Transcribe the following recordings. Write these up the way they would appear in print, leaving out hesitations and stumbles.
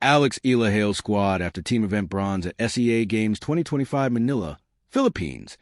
AlexEala hails squad after team event bronze at SEagames 2025 Manila, Philippines.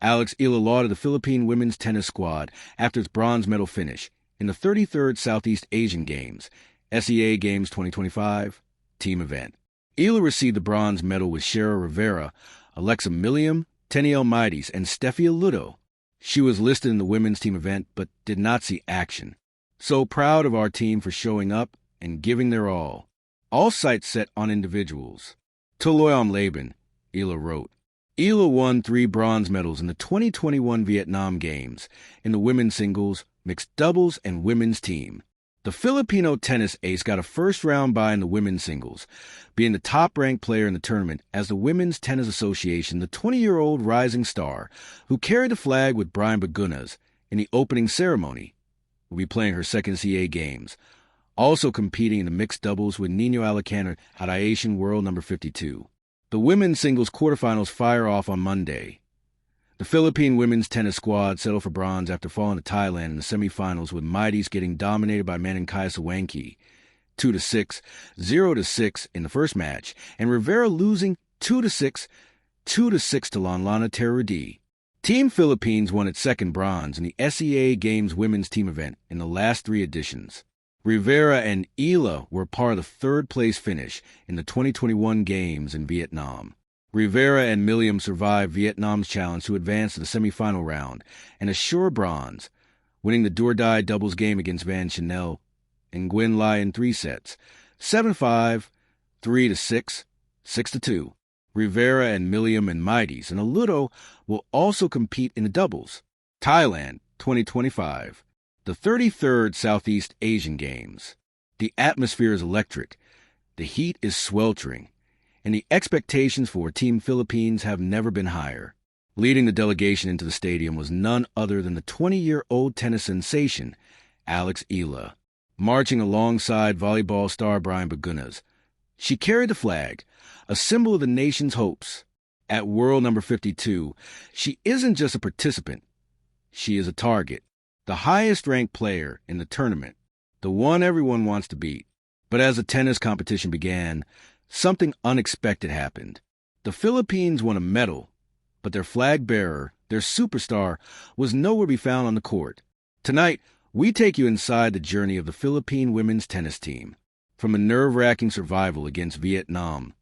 AlexEala lauded the Philippine women's tennis squad after its bronze medal finish in the 33rd Southeast Asian Games, SEagames 2025 team event. Eala received the bronze medal with Shara Rivera, AlexEala, tennishighlights, and Eala. She was listed in the women's team event but did not see action. So proud of our team for showing up and giving their all. All sights set on individuals. Tuloy ang laban, Eala wrote. Eala won 3 bronze medals in the 2021 Vietnam Games in the women's singles, mixed doubles, and women's team. The Filipino tennis ace got a first-round bye in the women's singles, being the top-ranked player in the tournament as the Women's Tennis Association, the 20-year-old rising star, who carried the flag with Brian Bagunas in the opening ceremony, will be playing her second CA Games, also competing in the mixed doubles with Nino Alexander at Asian World number 52. The women's singles quarterfinals fire off on Monday. The Philippine women's tennis squad settled for bronze after falling to Thailand in the semifinals, with Mighties getting dominated by Maningkai Sawanki 2-6, 0-6 in the first match, and Rivera losing 2-6, 2-6 to Lanlana Terudi. Team Philippines won its second bronze in the SEagames women's team event in the last 3 editions. Rivera and Eala were part of the third-place finish in the 2021 Games in Vietnam. Rivera and Milliam survived Vietnam's challenge to advance to the semifinal round and assure bronze, winning the do-or-die doubles game against Van Chanel and Nguyen Lai in 3 sets, 7-5, 3-6, 6-2. Rivera and Milliam and Mighties and Eala will also compete in the doubles. Thailand, 2025. The 33rd Southeast Asian Games. The atmosphere is electric, the heat is sweltering, and the expectations for Team Philippines have never been higher. Leading the delegation into the stadium was none other than the 20-year-old tennis sensation, AlexEala, marching alongside volleyball star Brian Bagunas. She carried the flag, a symbol of the nation's hopes. At World number 52, she isn't just a participant, she is a target. The highest-ranked player in the tournament, the one everyone wants to beat. But as the tennis competition began, something unexpected happened. The Philippines won a medal, but their flag bearer, their superstar, was nowhere to be found on the court. Tonight, we take you inside the journey of the Philippine women's tennis team, from a nerve-wracking survival against Vietnam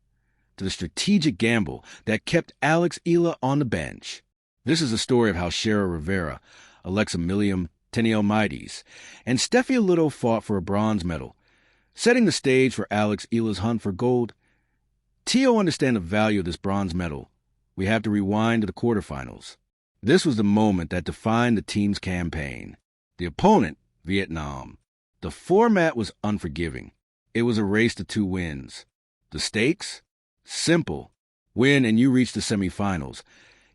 to the strategic gamble that kept AlexEala on the bench. This is a story of how Shara Rivera, AlexEala, tennishighlights, and Eala fought for a bronze medal, setting the stage for AlexEala's hunt for gold. To understand the value of this bronze medal, we have to rewind to the quarterfinals. This was the moment that defined the team's campaign. The opponent, Vietnam. The format was unforgiving. It was a race to 2 wins. The stakes? Simple. Win and you reach the semifinals,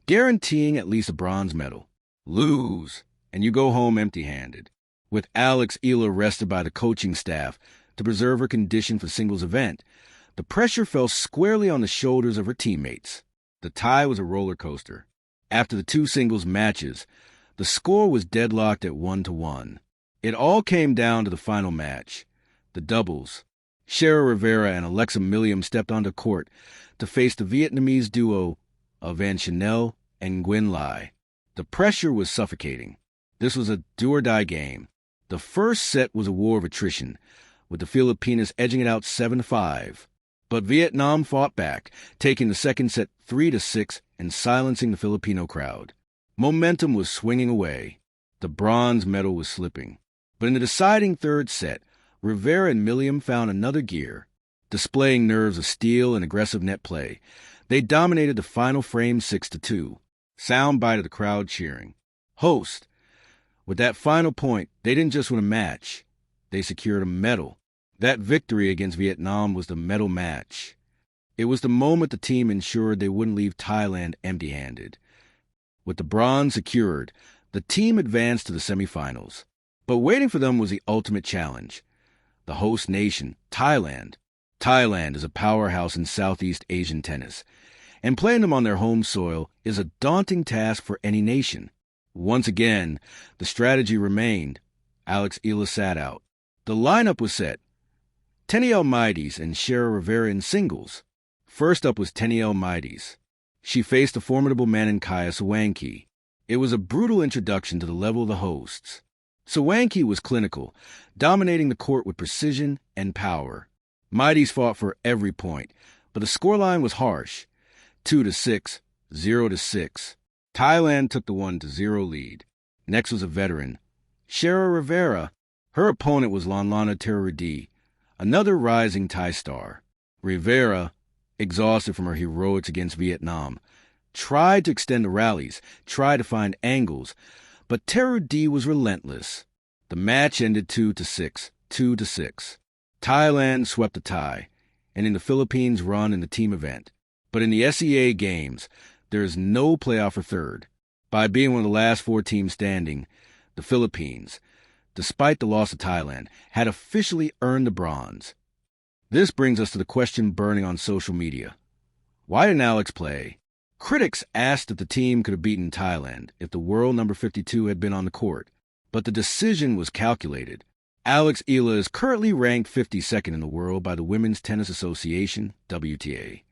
guaranteeing at least a bronze medal. Lose, and you go home empty-handed. With AlexEala rested by the coaching staff to preserve her condition for singles event, the pressure fell squarely on the shoulders of her teammates. The tie was a roller coaster. After the 2 singles matches, the score was deadlocked at 1-1. It all came down to the final match, the doubles. Shara Rivera and AlexEala stepped onto court to face the Vietnamese duo of Van Chanel and Nguyen Lai. The pressure was suffocating. This was a do-or-die game. The first set was a war of attrition, with the Filipinas edging it out 7-5. But Vietnam fought back, taking the second set 3-6 and silencing the Filipino crowd. Momentum was swinging away. The bronze medal was slipping. But in the deciding third set, Rivera and Milliam found another gear. Displaying nerves of steel and aggressive net play, they dominated the final frame 6-2. Soundbite of the crowd cheering. Host. With that final point, they didn't just win a match. They secured a medal. That victory against Vietnam was the medal match. It was the moment the team ensured they wouldn't leave Thailand empty-handed. With the bronze secured, the team advanced to the semifinals. But waiting for them was the ultimate challenge. The host nation, Thailand. Thailand is a powerhouse in Southeast Asian tennis, and playing them on their home soil is a daunting task for any nation. Once again, the strategy remained. AlexEala sat out. The lineup was set. Tennishighlights and Shara Rivera in singles. First up was Tennishighlights. She faced the formidable Kaya Swanky. It was a brutal introduction to the level of the hosts. Swanky was clinical, dominating the court with precision and power. Mighties fought for every point, but the scoreline was harsh. 2-6, 0-6. Thailand took the 1-0 lead. Next was a veteran, Shara Rivera. Her opponent was Lanlana Terudi, another rising tennisstar. Rivera, exhausted from her heroics against Vietnam, tried to extend the rallies, tried to find angles, but Terudi was relentless. The match ended 2-6, 2-6. Thailand swept the tie, and in the Philippines run in the team event. But in the SEA Games, there is no playoff for third. By being one of the last 4 teams standing, the Philippines, despite the loss of Thailand, had officially earned the bronze. This brings us to the question burning on social media. Why didn't Alex play? Critics asked if the team could have beaten Thailand if the world number 52 had been on the court, but the decision was calculated. AlexEala is currently ranked 52nd in the world by the Women's Tennis Association, WTA.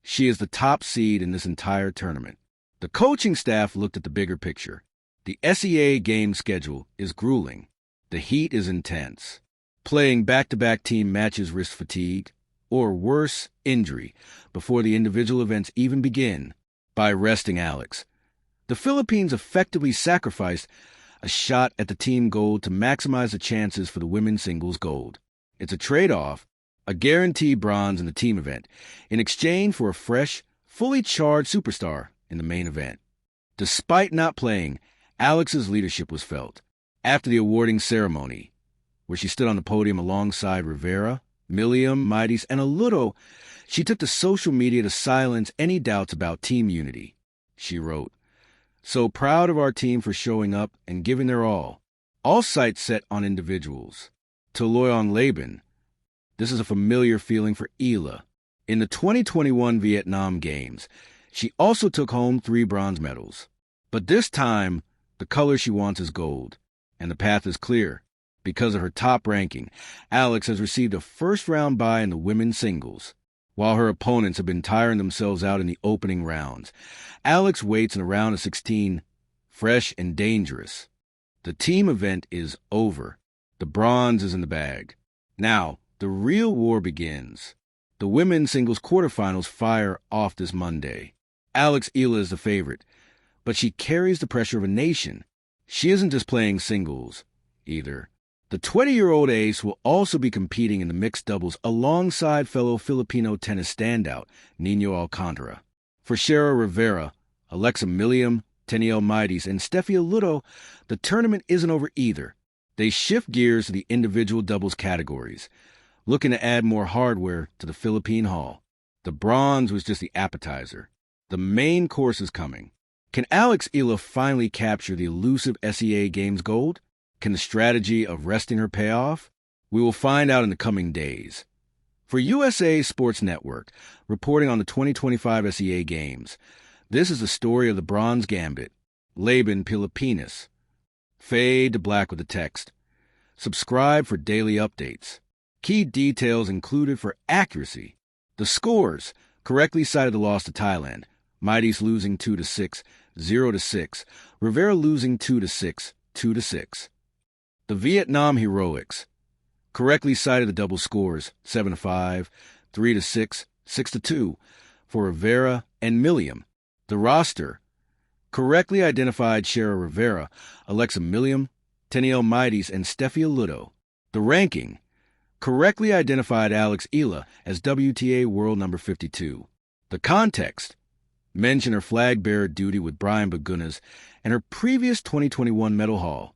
She is the top seed in this entire tournament. The coaching staff looked at the bigger picture. The SEA game schedule is grueling. The heat is intense. Playing back-to-back team matches risk fatigue, or worse, injury, before the individual events even begin. By resting Alex, the Philippines effectively sacrificed a shot at the team gold to maximize the chances for the women's singles gold. It's a trade-off, a guaranteed bronze in the team event, in exchange for a fresh, fully charged superstar in the main event. Despite not playing, Alex's leadership was felt. After the awarding ceremony, where she stood on the podium alongside Rivera, Milliam, Mighties, and Aludo, she took to social media to silence any doubts about team unity. She wrote, "So proud of our team for showing up and giving their all sights set on individuals. To Loyang Laban, this is a familiar feeling for Eala. In the 2021 Vietnam Games, she also took home 3 bronze medals. But this time, the color she wants is gold, and the path is clear. Because of her top ranking, Alex has received a first-round bye in the women's singles. While her opponents have been tiring themselves out in the opening rounds, Alex waits in a round of 16, fresh and dangerous. The team event is over. The bronze is in the bag. Now, the real war begins. The women's singles quarterfinals fire off this Monday. AlexEala is the favorite, but she carries the pressure of a nation. She isn't just playing singles, either. The 20-year-old ace will also be competing in the mixed doubles alongside fellow Filipino tennis standout Nino Alcantara. For Shara Rivera, Alexa Milliam, Tennishighlights, and Steffi Aludo, the tournament isn't over either. They shift gears to the individual doubles categories, looking to add more hardware to the Philippine Hall. The bronze was just the appetizer. The main course is coming. Can AlexEala finally capture the elusive SEA Games gold? Can the strategy of resting her pay off? We will find out in the coming days. For USA Sports Network, reporting on the 2025 SEA Games, this is the story of the Bronze Gambit, Gilaspilipinas. Fade to black with the text. Subscribe for daily updates. Key details included for accuracy. The scores correctly cited the loss to Thailand. Mighties losing 2-6, 0-6. Rivera losing 2-6, 2-6. The Vietnam heroics correctly cited the double scores 7-5, 3-6, 6-2 for Rivera and Milliam. The roster correctly identified Shara Rivera, Alexa Milliam, Tennishighlights, and Steffi Aludo. The ranking correctly identified AlexEala as WTA world number 52. The context mentioned her flag bearer duty with Brian Bagunas and her previous 2021 medal haul.